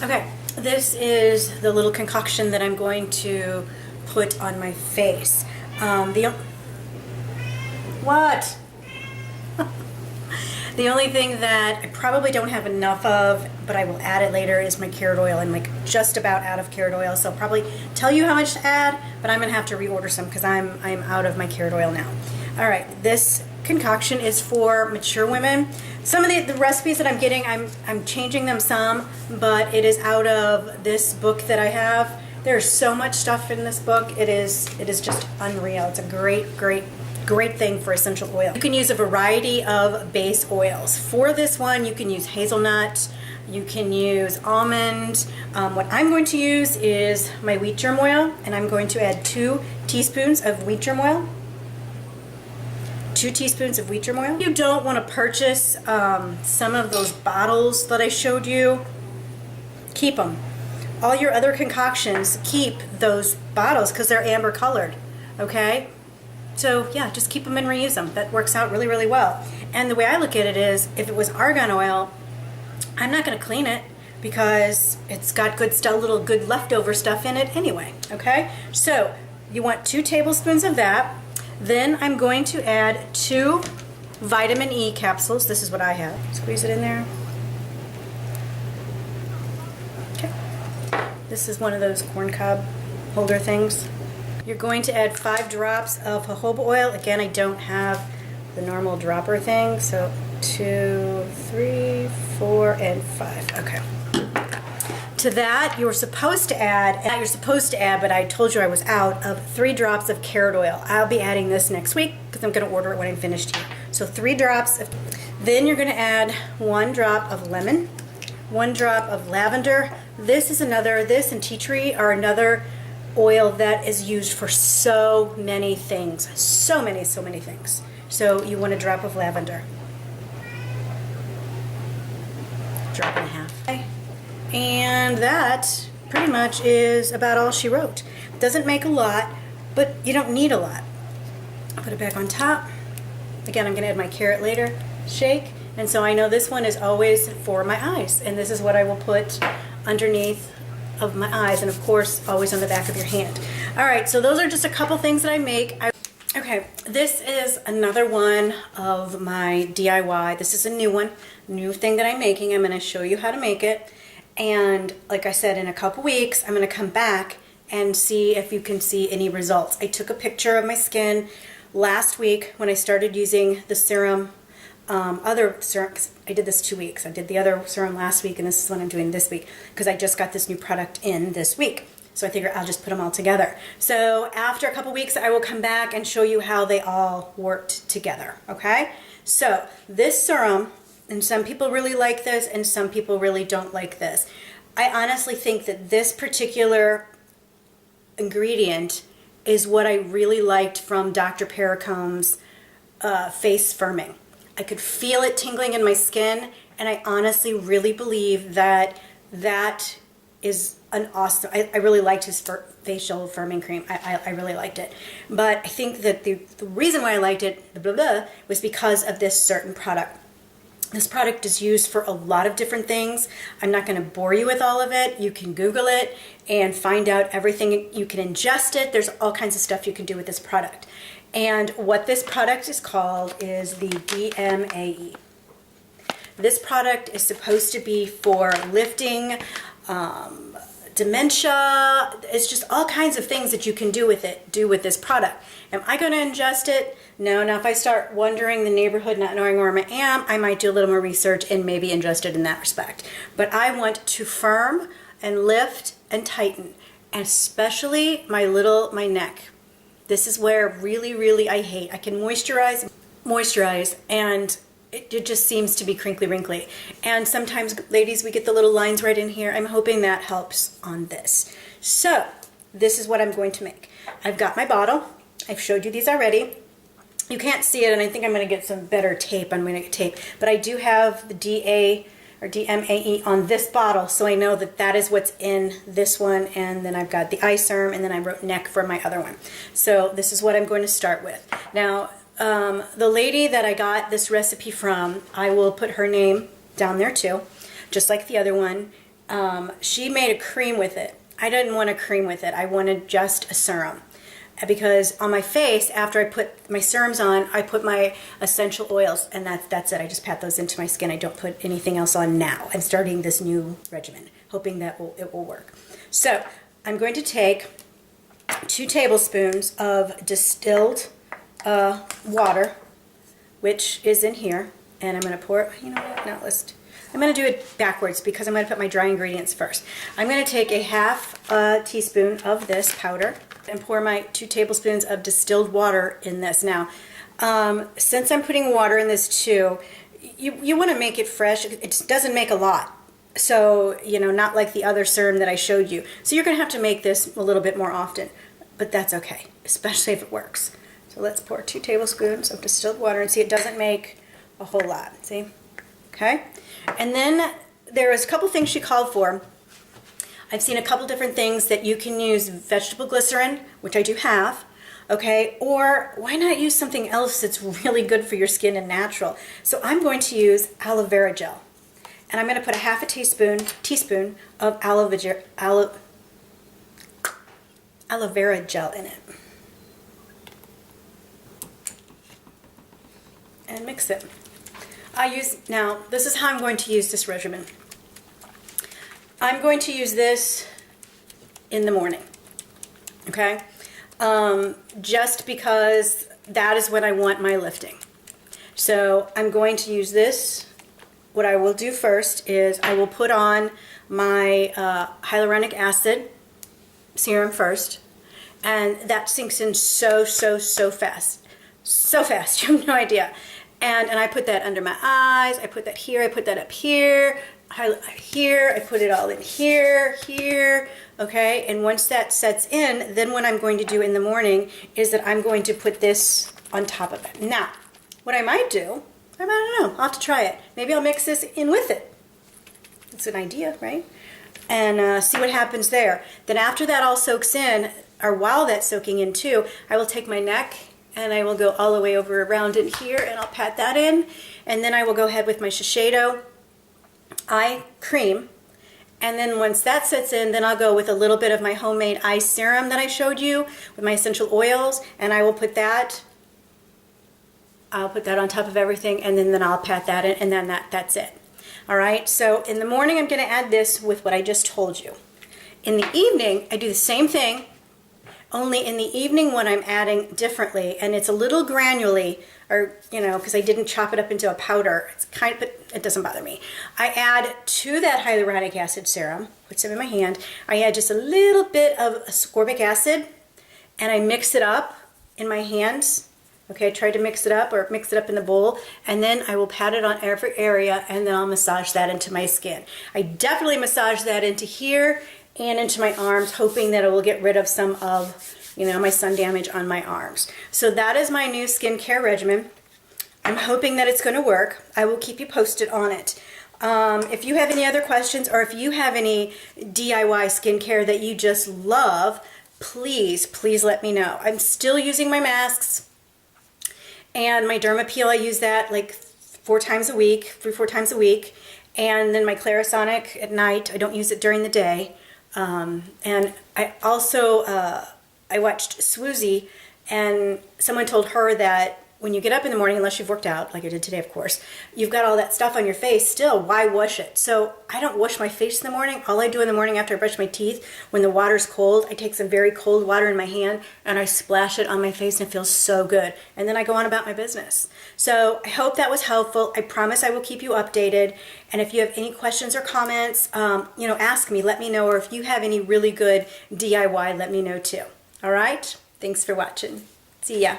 Okay, this is the little concoction that I'm going to put on my face. What? The only thing that I probably don't have enough of, but I will add it later, is my carrot oil. I'm like just about out of carrot oil, so I'll probably tell you how much to add, but I'm gonna have to reorder some because I'm out of my carrot oil now. All right, this concoction is for mature women. Some of the recipes that I'm getting, I'm changing them some, but it is out of this book that I have. There's so much stuff in this book. It is just unreal. It's a great thing for essential oil. You can use a variety of base oils. For this one, you can use hazelnut, you can use almond. What I'm going to use is my wheat germ oil, and I'm going to add 2 teaspoons of wheat germ oil. 2 teaspoons of wheat germ oil. You don't want to purchase some of those bottles that I showed you. Keep them. All your other concoctions, keep those bottles because they're amber colored, okay? So yeah, just keep them and reuse them. That works out really, really well. And the way I look at it is, if it was argan oil, I'm not going to clean it because it's got good leftover stuff in it anyway, okay? So you want 2 tablespoons of that. Then I'm going to add 2 vitamin E capsules. This is what I have. Squeeze it in there. Okay. This is one of those corn cob holder things. You're going to add 5 drops of jojoba oil. Again, I don't have the normal dropper thing, so 2, 3, 4, and 5. Okay. To that, you're supposed to add, but I told you I was out of 3 drops of carrot oil. I'll be adding this next week because I'm going to order it when I'm finished here. So 3 drops. Then you're going to add 1 drop of lemon, 1 drop of lavender. This and tea tree are another oil that is used for so many things. So many things. So you want a drop of lavender. Drop and a half. Okay. And that pretty much is about all she wrote. Doesn't make a lot, but you don't need a lot. I'll put it back on top. Again, I'm going to add my carrot later. Shake. And so I know this one is always for my eyes. And this is what I will put underneath of my eyes. And of course, always on the back of your hand. All right, so those are just a couple things that I make. Okay, this is another one of my DIY. This is a new thing that I'm making. I'm going to show you how to make it. And like I said, in a couple weeks, I'm going to come back and see if you can see any results. I took a picture of my skin last week when I started using the serum, other serum, 'cause I did this 2 weeks. I did the other serum last week, and this is what I'm doing this week because I just got this new product in this week. So I figure I'll just put them all together. So after a couple weeks, I will come back and show you how they all worked together, okay? So this serum, and some people really like this and some people really don't like this. I honestly think that this particular ingredient is what I really liked from Dr. Pericome's face firming. I could feel it tingling in my skin, and I honestly really believe that that is an awesome, I really liked his facial firming cream. I really liked it. But I think that the reason why I liked it, was because of this certain product. This product is used for a lot of different things. I'm not going to bore you with all of it. You can Google it and find out everything. You can ingest it. There's all kinds of stuff you can do with this product. And what this product is called is the DMEA. This product is supposed to be for lifting, dementia. It's just all kinds of things that you can do with this product. Am I going to ingest it? No. Now if I start wandering the neighborhood not knowing where I am, I might do a little more research and maybe ingest it in that respect. But I want to firm and lift and tighten, and especially my neck. This is where really I hate. I can moisturize, and it just seems to be crinkly, wrinkly. And sometimes, ladies, we get the little lines right in here. I'm hoping that helps on this. So this is what I'm going to make. I've got my bottle. I've showed you these already. You can't see it, and I think I'm going to get some better tape. I'm going to get tape. But I do have the DMAE on this bottle, so I know that that is what's in this one. And then I've got the eye serum, and then I wrote neck for my other one. So this is what I'm going to start with. Now, the lady that I got this recipe from, I will put her name down there too, just like the other one. She made a cream with it. I didn't want a cream with it. I wanted just a serum. Because on my face, after I put my serums on, I put my essential oils, and that's it. I just pat those into my skin. I don't put anything else on now. I'm starting this new regimen, hoping that it will work. So I'm going to take 2 tablespoons of distilled water, which is in here, and I'm going to pour it. You know what? Now I'm going to do it backwards because I'm going to put my dry ingredients first. I'm going to take a half teaspoon of this powder and pour my 2 tablespoons of distilled water in this. Now, since I'm putting water in this too, you want to make it fresh. It doesn't make a lot. So, you know, not like the other serum that I showed you. So you're going to have to make this a little bit more often, but that's okay, especially if it works. So let's pour 2 tablespoons of distilled water, and see, it doesn't make a whole lot, see? Okay? And then there was a couple things she called for. I've seen a couple different things that you can use vegetable glycerin, which I do have, okay? Or why not use something else that's really good for your skin and natural? So I'm going to use aloe vera gel. And I'm going to put a half a teaspoon of aloe vera gel in it. And mix it. Now, this is how I'm going to use this regimen. I'm going to use this in the morning, okay? Just because that is when I want my lifting. So I'm going to use this. What I will do first is I will put on my hyaluronic acid serum first, and that sinks in so fast. So fast, you have no idea. And I put that under my eyes, I put that here, I put that up here, here, I put it all in here, okay? And once that sets in, then what I'm going to do in the morning is that I'm going to put this on top of it. Now, what I might do, I don't know, I'll have to try it. Maybe I'll mix this in with it. It's an idea, right? And see what happens there. Then after that all soaks in, or while that's soaking in too, I will take my neck and I will go all the way over around in here, and I'll pat that in, and then I will go ahead with my Shiseido eye cream, and then once that sets in, then I'll go with a little bit of my homemade eye serum that I showed you with my essential oils, and I will put that, on top of everything, and then I'll pat that in, and then that's it. Alright, so in the morning I'm going to add this with what I just told you. In the evening, I do the same thing, only in the evening when I'm adding differently, and it's a little granulary, or, you know, because I didn't chop it up into a powder. It's kind of, but it doesn't bother me. I add to that hyaluronic acid serum, put some in my hand, I add just a little bit of ascorbic acid, and I mix it up in my hands. Okay, I try to mix it up, or mix it up in the bowl, and then I will pat it on every area, and then I'll massage that into my skin. I definitely massage that into here and into my arms, hoping that it will get rid of some of, you know, my sun damage on my arms. So that is my new skincare regimen. I'm hoping that it's going to work. I will keep you posted on it. If you have any other questions, or if you have any DIY skincare that you just love, please let me know. I'm still using my masks, and my Derma Peel, I use that like 4 times a week, 3-4 times a week, and then my Clarisonic at night. I don't use it during the day. And I also, I watched Swoozie, and someone told her that when you get up in the morning, unless you've worked out, like I did today, of course, you've got all that stuff on your face still. Why wash it? So I don't wash my face in the morning. All I do in the morning after I brush my teeth, when the water's cold, I take some very cold water in my hand and I splash it on my face, and it feels so good. And then I go on about my business. So I hope that was helpful. I promise I will keep you updated. And if you have any questions or comments, you know, ask me, let me know. Or if you have any really good DIY, let me know too. All right? Thanks for watching. See ya.